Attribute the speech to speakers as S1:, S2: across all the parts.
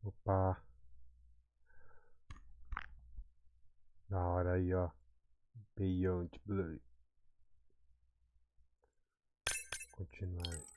S1: Opa, da hora aí, ó. Beyond Blue. Continuar.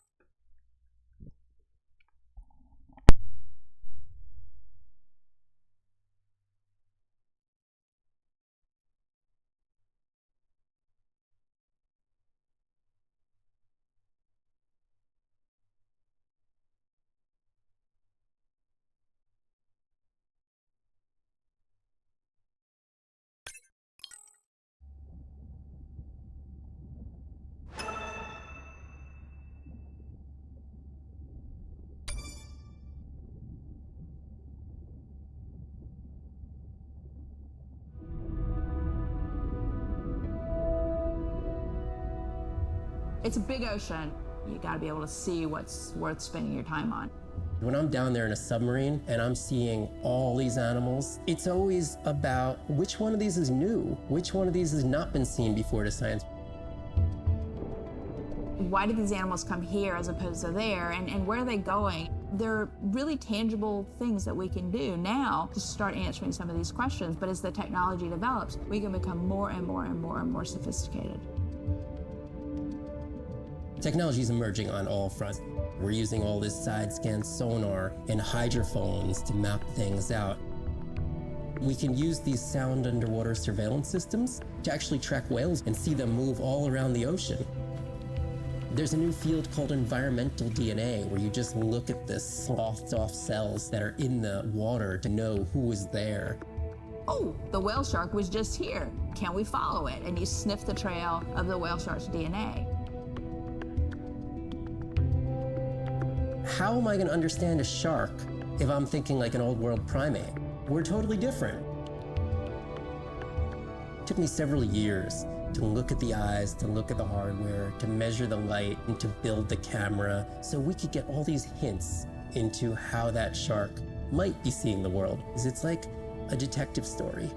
S2: It's a big ocean. You gotta be able to see what's worth spending your time on.
S3: When I'm down there in a submarine and I'm seeing all these animals, it's always about which one of these is new, which one of these has not been seen before to science.
S2: Why did these animals come here as opposed to there, and where are they going? They're really tangible things that we can do now to start answering some of these questions, but as the technology develops, we can become more and more and more and more sophisticated.
S3: Technology is emerging on all fronts. We're using all this side-scan sonar and hydrophones to map things out. We can use these sound underwater surveillance systems to actually track whales and see them move all around the ocean. There's a new field called environmental DNA, where you just look at the sloughed off cells that are in the water to know who is there.
S2: Oh, the whale shark was just here. Can we follow it? And you sniff the trail of the whale shark's DNA.
S3: How am I going to understand a shark if I'm thinking like an old world primate? We're totally different. It took me several years to look at the eyes, to look at the hardware, to measure the light, and to build the camera so we could get all these hints into how that shark might be seeing the world. It's like a detective story.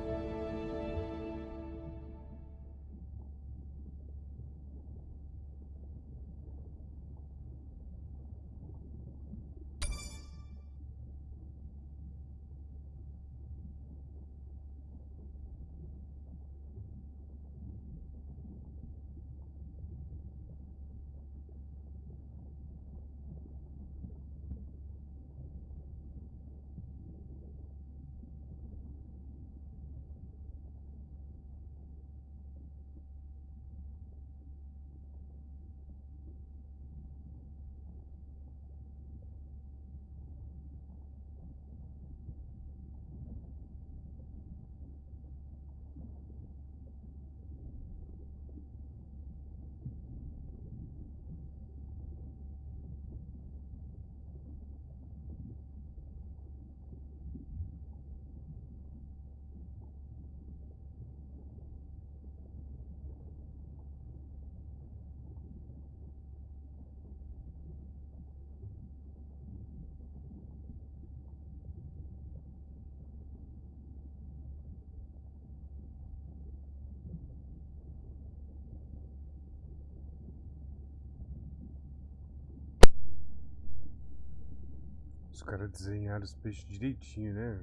S1: Os caras desenharam os peixes direitinho, né?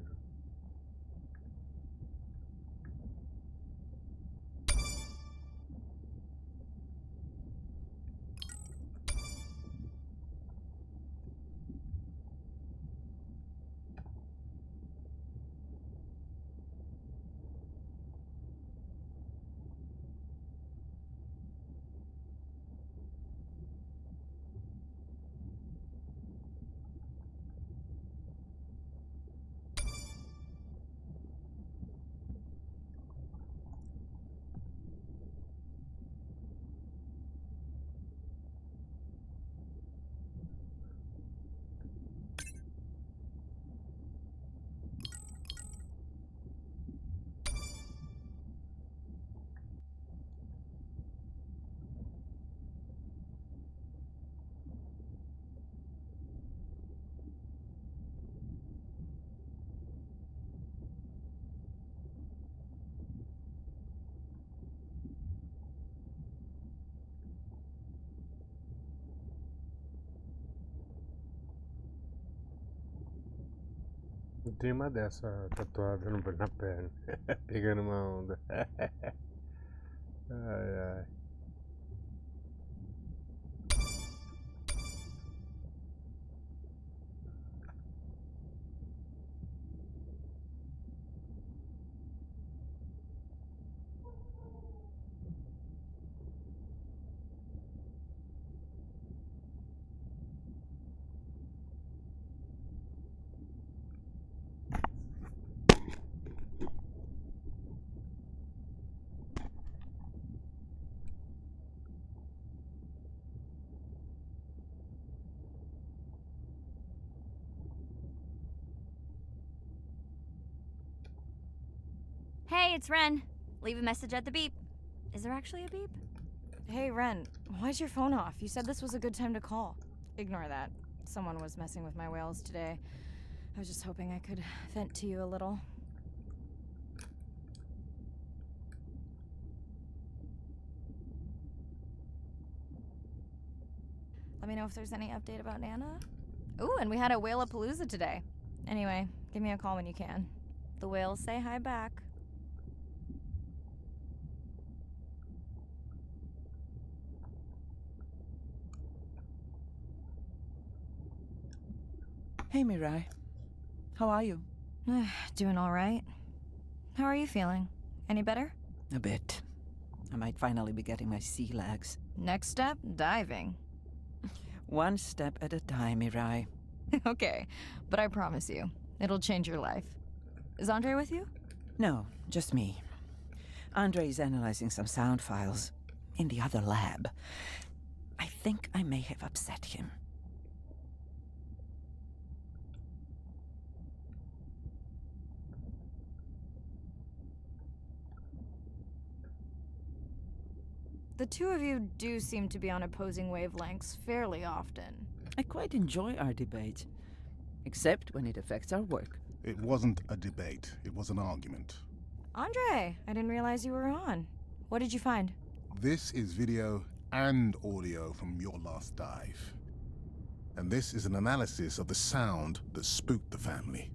S1: Não tem uma dessa tatuada na perna. Pegando uma onda. Ai, ai.
S4: Hey, it's Ren. Leave a message at the beep. Is there actually a beep?
S5: Hey, Ren, why's your phone off? You said this was a good time to call. Ignore that. Someone was messing with my whales today. I was just hoping I could vent to you a little. Let me know if there's any update about Nana. Ooh, and we had a whale-a-palooza today. Anyway, give me a call when you can. The whales say hi back.
S6: Hey, Mirai. How are you?
S5: Doing all right. How are you feeling? Any better?
S6: A bit. I might finally be getting my sea legs.
S5: Next step, diving.
S6: One step at a time, Mirai.
S5: Okay, but I promise you, it'll change your life. Is Andre with you?
S6: No, just me. Andre is analyzing some sound files in the other lab. I think I may have upset him.
S5: The two of you do seem to be on opposing wavelengths fairly often.
S6: I quite enjoy our debate, except when it affects our work.
S7: It wasn't a debate, it was an argument.
S5: Andre, I didn't realize you were on. What did you find?
S7: This is video and audio from your last dive. And this is an analysis of the sound that spooked the family.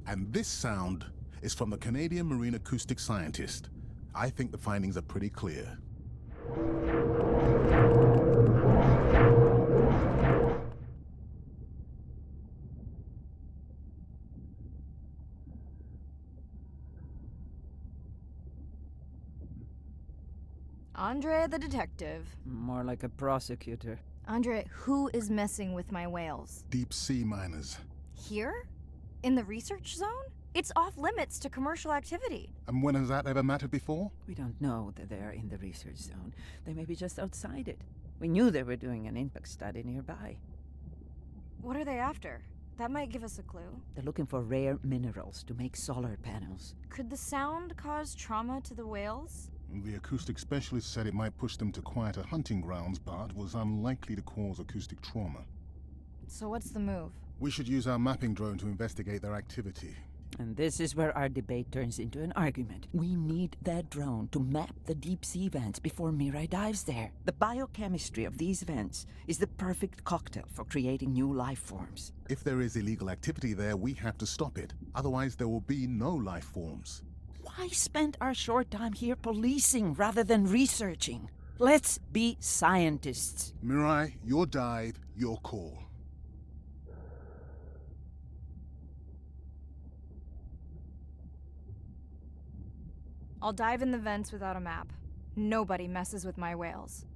S7: And this sound is from the Canadian marine acoustic scientist. I think the findings are pretty clear.
S5: Andre the detective.
S6: More like a prosecutor.
S5: Andre, who is messing with my whales?
S7: Deep sea miners.
S5: Here? In the research zone? It's off limits to commercial activity.
S7: And when has that ever mattered before?
S6: We don't know that they are in the research zone. They may be just outside it. We knew they were doing an impact study nearby.
S5: What are they after? That might give us a clue.
S6: They're looking for rare minerals to make solar panels.
S5: Could the sound cause trauma to the whales?
S7: The acoustic specialist said it might push them to quieter hunting grounds, but was unlikely to cause acoustic trauma.
S5: So what's the move?
S7: We should use our mapping drone to investigate their activity.
S6: And this is where our debate turns into an argument. We need that drone to map the deep sea vents before Mirai dives there. The biochemistry of these vents is the perfect cocktail for creating new life forms.
S7: If there is illegal activity there, we have to stop it. Otherwise, there will be no life forms.
S6: Why spend our short time here policing rather than researching? Let's be scientists.
S7: Mirai, your dive, your call.
S5: I'll dive in the vents without a map. Nobody messes with my whales.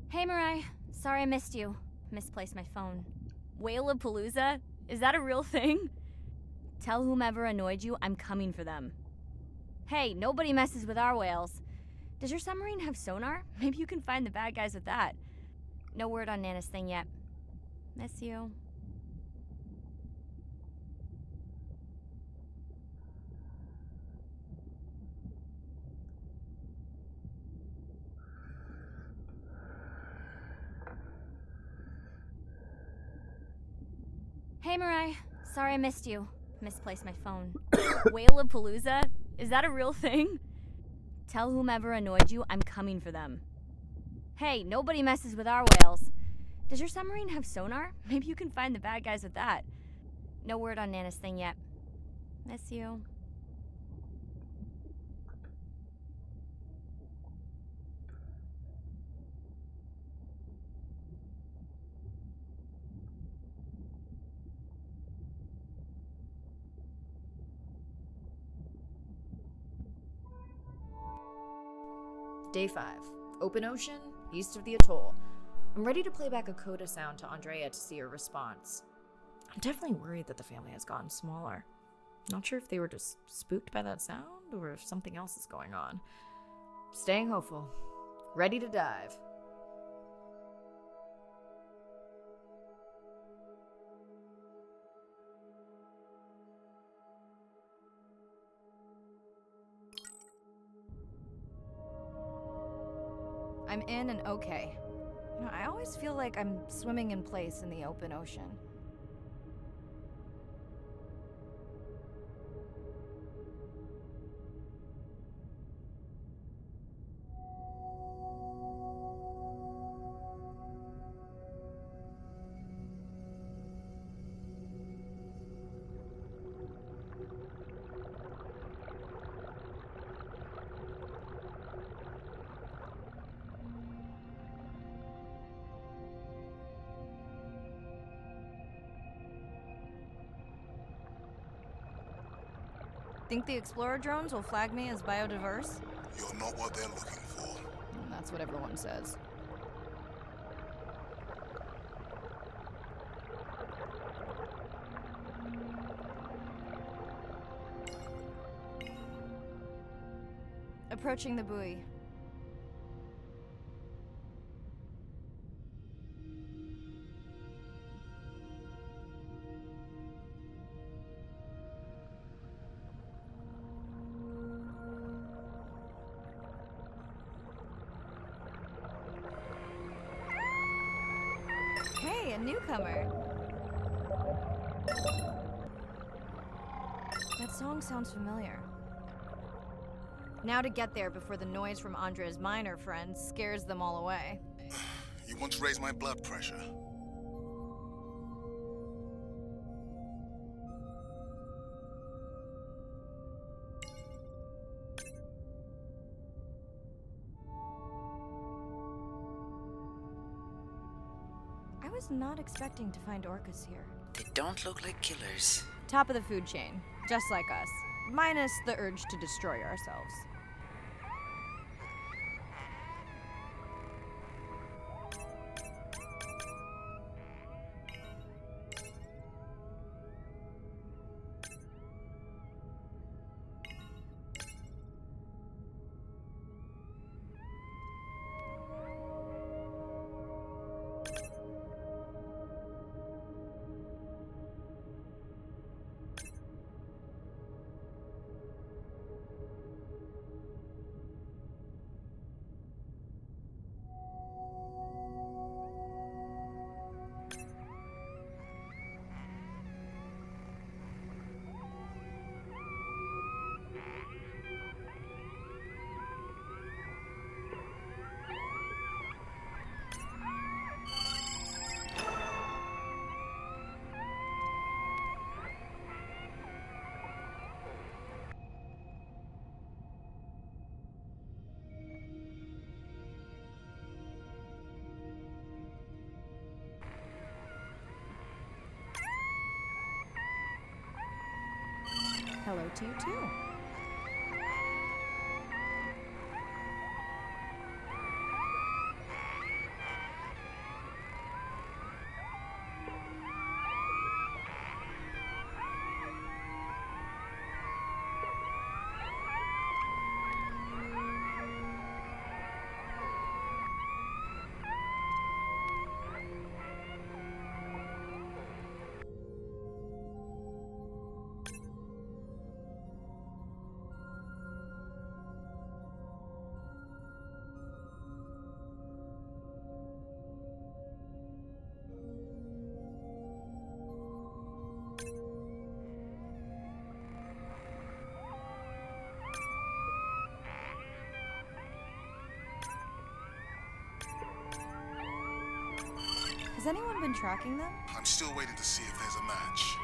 S4: Hey, Mirai. Sorry I missed you. Misplaced my phone. Whale-a-palooza? Is that a real thing? Tell whomever annoyed you I'm coming for them. Hey, nobody messes with our whales. Does your submarine have sonar? Maybe you can find the bad guys with that. No word on Nana's thing yet. Miss you. Hey, Mirai. Sorry I missed you. Misplaced my phone. Whale-a-palooza? Is that a real thing? Tell whomever annoyed you I'm coming for them. Hey, nobody messes with our whales. Does your submarine have sonar? Maybe you can find the bad guys with that. No word on Nana's thing yet. Miss you.
S5: Day 5. Open ocean, east of the atoll. I'm ready to play back a coda sound to Andrea to see her response. I'm definitely worried that the family has gotten smaller. Not sure if they were just spooked by that sound or if something else is going on. Staying hopeful. Ready to dive. I'm in and okay. You know, I always feel like I'm swimming in place in the open ocean. Think the Explorer drones will flag me as biodiverse?
S7: You're not what they're looking for.
S5: That's what everyone says. Approaching the buoy. Hey, a newcomer. That song sounds familiar. Now to get there before the noise from Andrea's minor friends scares them all away.
S7: You want to raise my blood pressure?
S5: I was not expecting to find orcas here.
S6: They don't look like killers.
S5: Top of the food chain, just like us. Minus the urge to destroy ourselves. Hello to you too.
S8: Has anyone been tracking them?
S7: I'm still waiting to see if there's a match.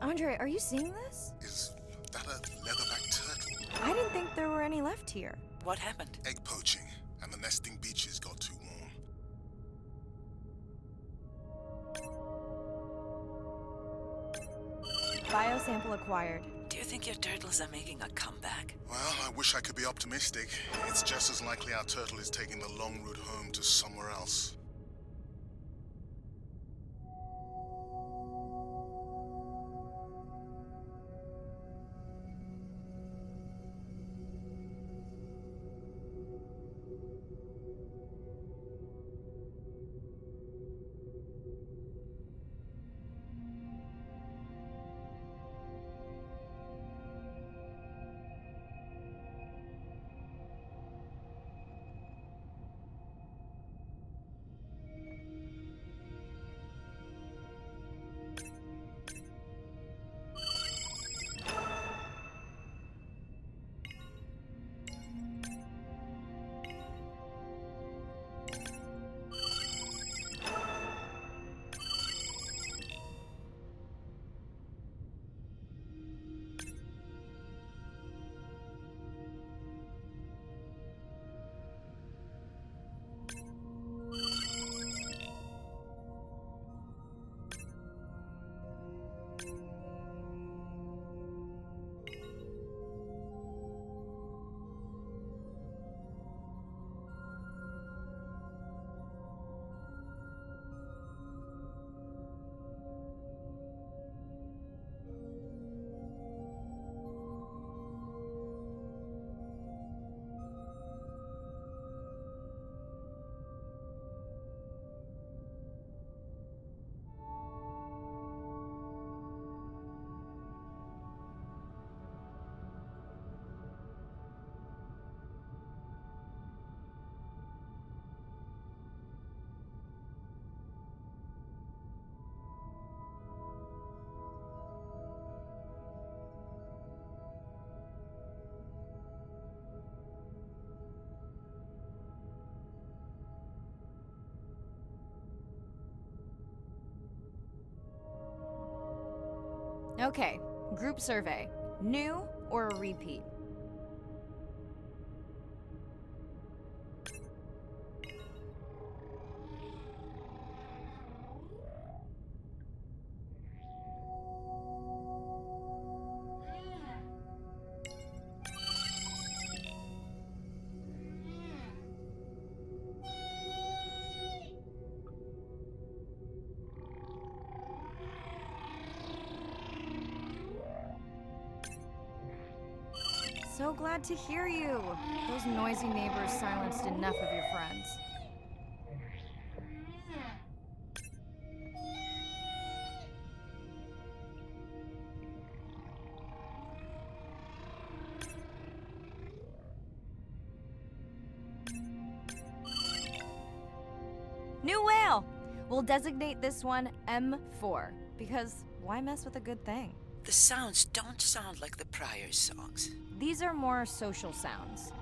S8: Andre, are you seeing this?
S7: Is that a leatherback turtle?
S8: I didn't think there were any left here.
S6: What happened?
S7: Egg poaching, and the nesting beaches got too warm.
S8: Biosample acquired.
S6: Do you think your turtles are making a comeback?
S7: Well, I wish I could be optimistic. It's just as likely our turtle is taking the long route home to somewhere else.
S8: Okay, group survey. New or a repeat? So glad to hear you. Those noisy neighbors silenced enough of your friends. New whale! We'll designate this one M4, because why mess with a good thing?
S6: The sounds don't sound like the prior songs.
S8: These are more social sounds.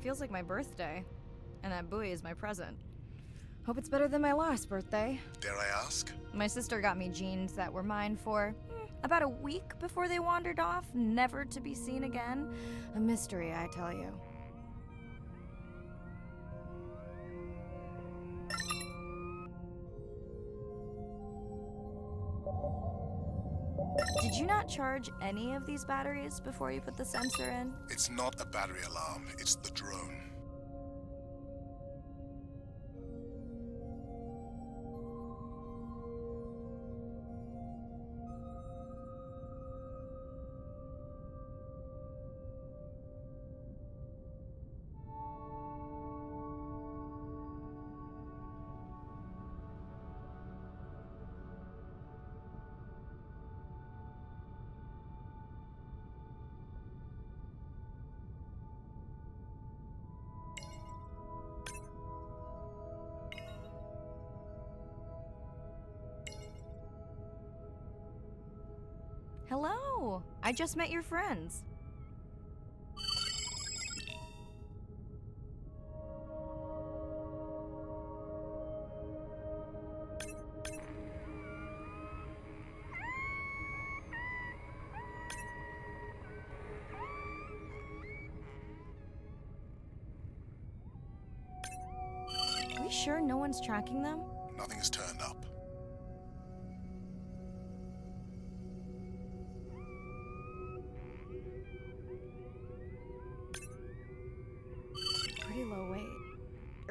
S8: Feels like my birthday, and that buoy is my present. Hope it's better than my last birthday.
S7: Dare I ask?
S8: My sister got me jeans that were mine for about a week before they wandered off, never to be seen again. A mystery, I tell you. Did you not charge any of these batteries before you put the sensor in?
S7: It's not a battery alarm, it's the drone.
S8: Hello! I just met your friends. Are we sure no one's tracking them?
S7: Nothing has turned up.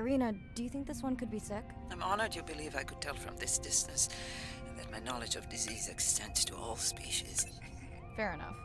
S8: Irina, do you think this one could be sick?
S6: I'm honored you believe I could tell from this distance that my knowledge of disease extends to all species.
S8: Fair enough.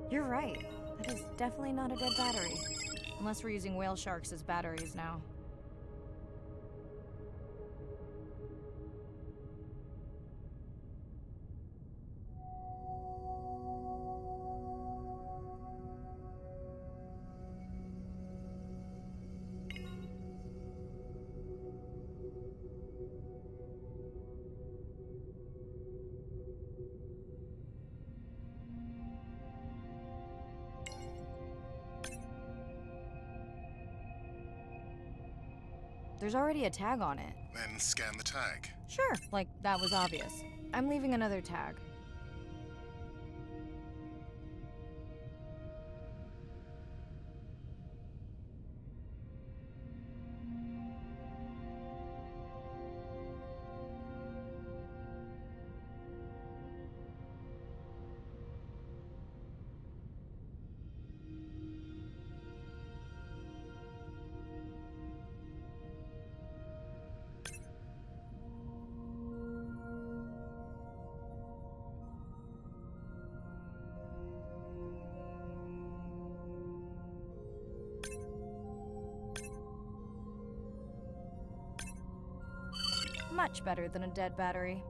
S8: You're right. That is definitely not a dead battery. Unless we're using whale sharks as batteries now. There's already a tag on it.
S7: Then scan the tag.
S8: Sure, like that was obvious. I'm leaving another tag. Much better than a dead battery.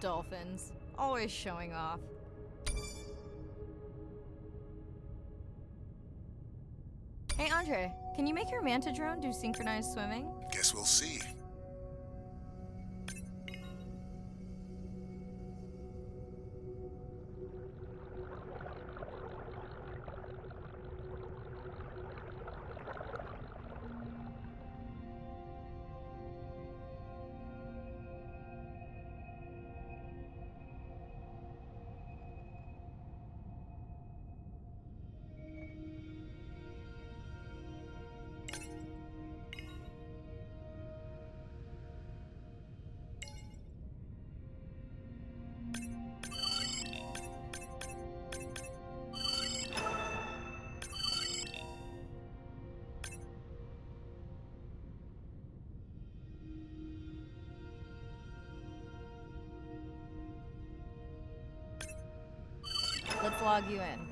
S8: Dolphins, always showing off. Hey Andre, can you make your manta drone do synchronized swimming?
S7: Guess we'll see.
S8: flog you in.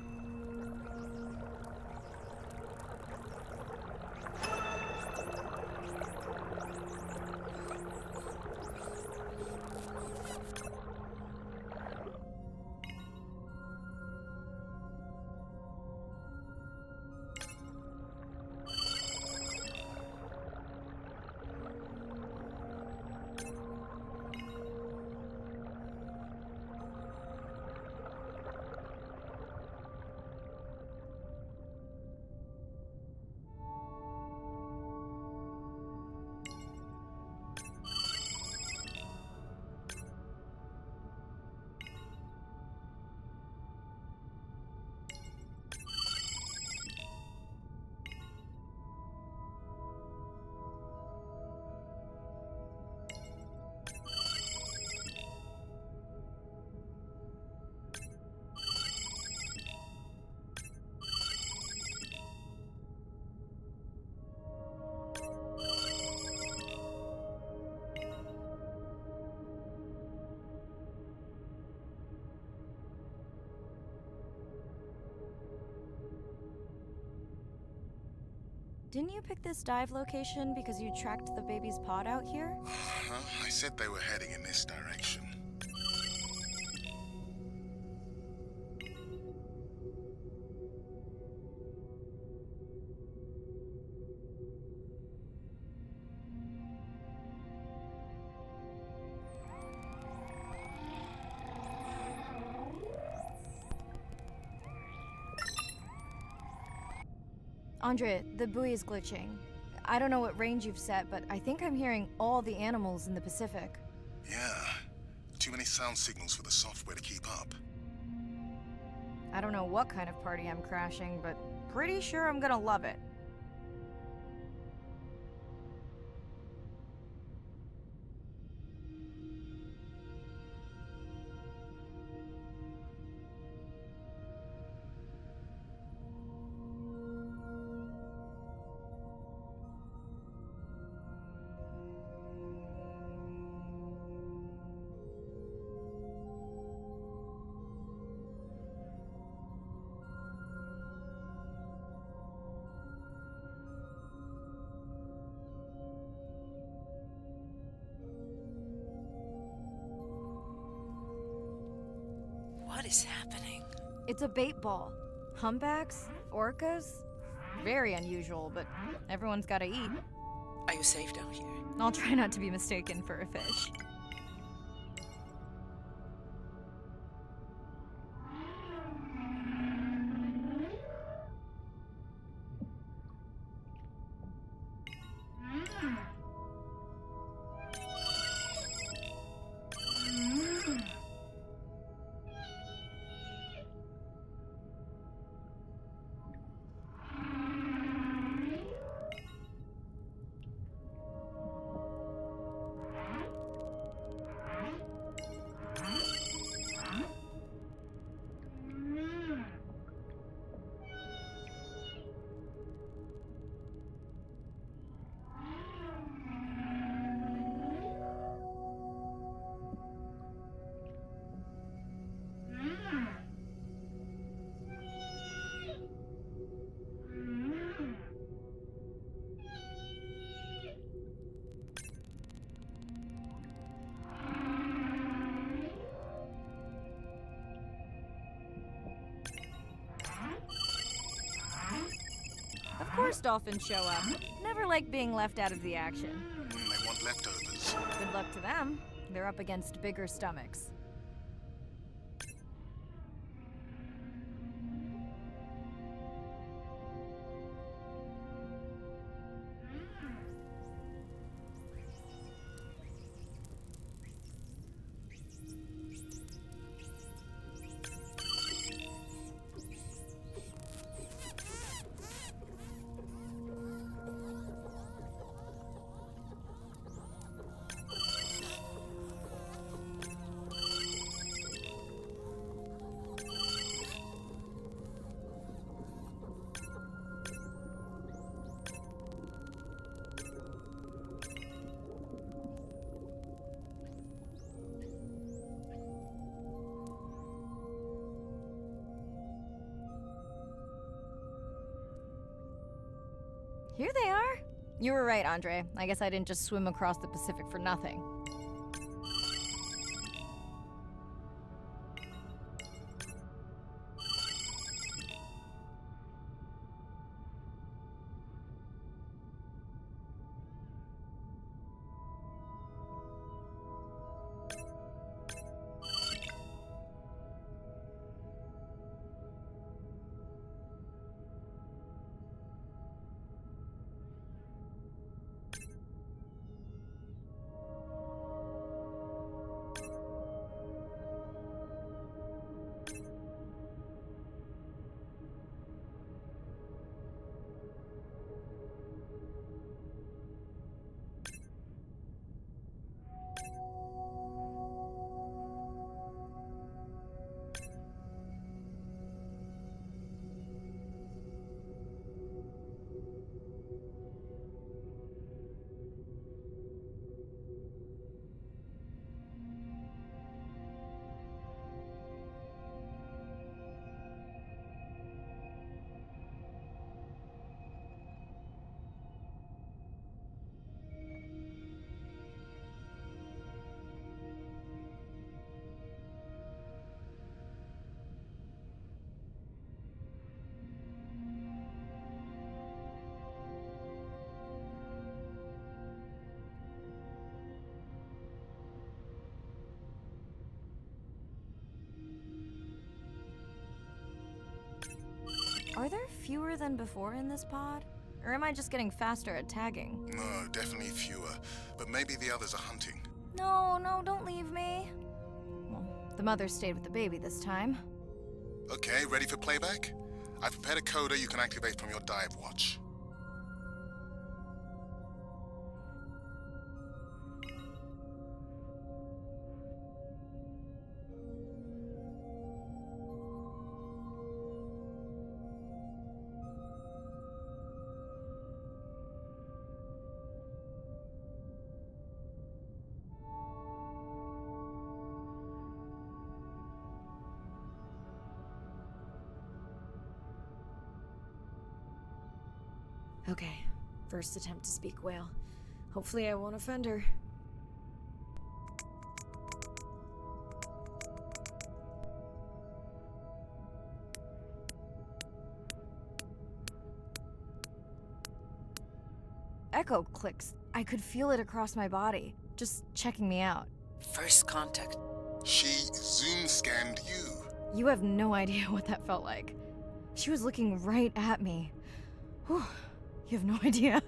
S8: Didn't you pick this dive location because you tracked the baby's pod out here?
S7: I said they were heading in this direction.
S8: Andrea, the buoy is glitching. I don't know what range you've set, but I think I'm hearing all the animals in the Pacific.
S7: Yeah. Too many sound signals for the software to keep up.
S8: I don't know what kind of party I'm crashing, but pretty sure I'm gonna love it.
S6: What is happening?
S8: It's a bait ball. Humpbacks? Orcas? Very unusual, but everyone's gotta eat.
S6: Are you safe down here?
S8: I'll try not to be mistaken for a fish. Of course dolphins show up. Never like being left out of the action.
S7: They want leftovers.
S8: Good luck to them. They're up against bigger stomachs. Here they are. You were right, Andre. I guess I didn't just swim across the Pacific for nothing. Are there fewer than before in this pod? Or am I just getting faster at tagging?
S7: No, definitely fewer. But maybe the others are hunting.
S8: No, don't leave me. Well, the mother stayed with the baby this time.
S7: Okay, ready for playback? I've prepared a coda you can activate from your dive watch.
S5: Okay, first attempt to speak whale. Hopefully I won't offend her.
S8: Echo clicks. I could feel it across my body, just checking me out.
S6: First contact.
S7: She zoom scanned you.
S8: You have no idea what that felt like. She was looking right at me. Whew, you have no idea.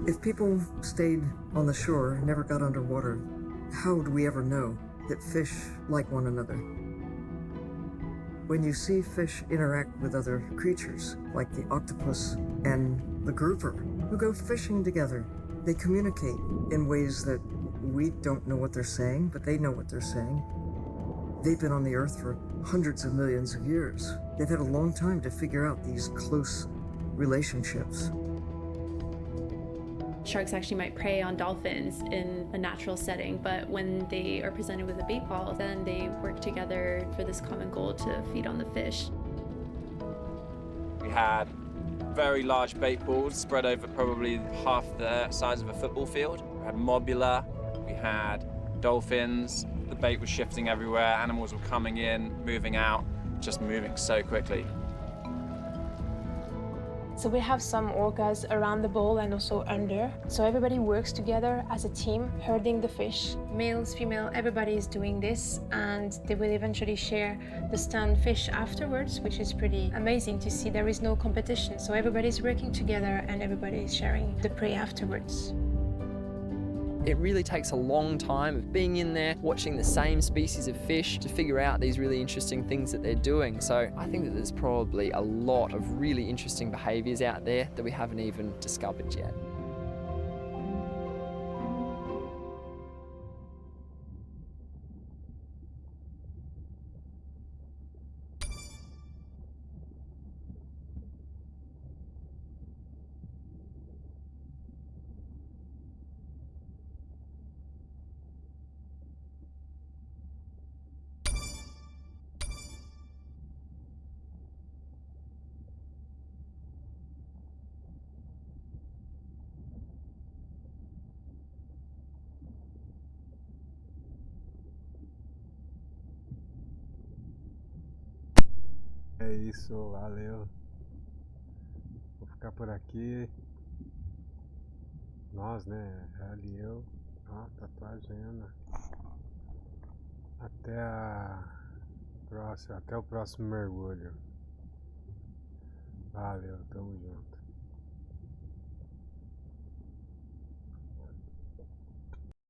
S9: If people stayed on the shore, never got underwater, how would we ever know that fish like one another? When you see fish interact with other creatures, like the octopus and the grouper, who go fishing together, they communicate in ways that we don't know what they're saying, but they know what they're saying. They've been on the earth for hundreds of millions of years. They've had a long time to figure out these close relationships.
S10: Sharks actually might prey on dolphins in a natural setting, but when they are presented with a bait ball, then they work together for this common goal to feed on the fish.
S11: We had very large bait balls spread over probably half the size of a football field. We had mobula, we had dolphins, the bait was shifting everywhere, animals were coming in, moving out, just moving so quickly.
S12: So we have some orcas around the bowl and also under. So everybody works together as a team, herding the fish. Males, female, everybody is doing this, and they will eventually share the stunned fish afterwards, which is pretty amazing to see. There is no competition, so everybody's working together and everybody is sharing the prey afterwards.
S13: It really takes a long time of being in there, watching the same species of fish to figure out these really interesting things that they're doing. So I think that there's probably a lot of really interesting behaviours out there that we haven't even discovered yet.
S1: É isso, valeu. Vou ficar por aqui. Nós, né? Ela e eu. Ó, tatuagem Ana. Até o próximo mergulho. Valeu, tamo junto.